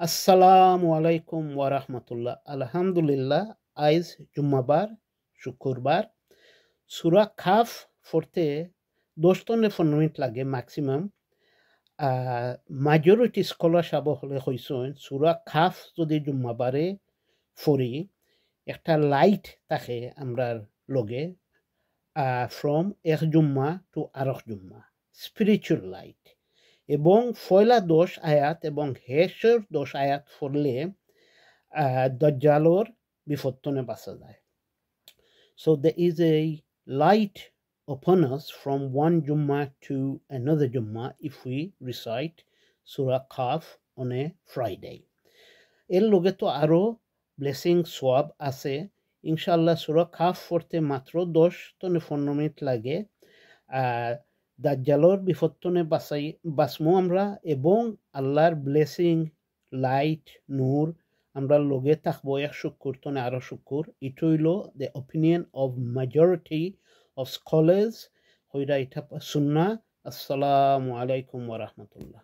আসসালামু আলাইকুম ওয়া রাহমাতুল্লাহ। আলহামদুলিল্লাহ, আইজ জুম্মাবার শুক্রবার। সূরা কাহফ পড়তে 10 থেকে 15 মিনিট লাগে ম্যাক্সিমাম। majority স্কলার সাব হলে কইছেন সূরা কাহফ যদি জুম্মাবারে পড়ি একটা লাইট থাকে আমরার লগে ফ্রম এক জুম্মা টু আরেক জুম্মা, স্পিরিচুয়াল লাইট। এবং পয়লা 10 আয়াত এবং শেষের 10 আয়াত পড়লে দাজ্জালর বিপত্তনে বাঁচা যায়। So there is a light upon us from one Jummah to another Jummah if we recite Surah Kahf on a Friday. এর লগে তো আরো ব্লেসিং সোয়াব আছে। ইনশাআল্লাহ সূরা কাহফ পড়তে মাত্র 10 থেকে 15 মিনিট লাগে। দাজ্জালর বিপত্তনে বাঁচমু আমরা এবং আল্লাহর ব্লেসিং লাইট নূর আমরা লগে থাকবো এক শুক্র তনে আরো শুক্র। ইট হইল the opinion of majority of scholars হইরা এটা সুন্নাহ। আসসালামু আলাইকুম ওয়া রাহমাতুল্লাহ।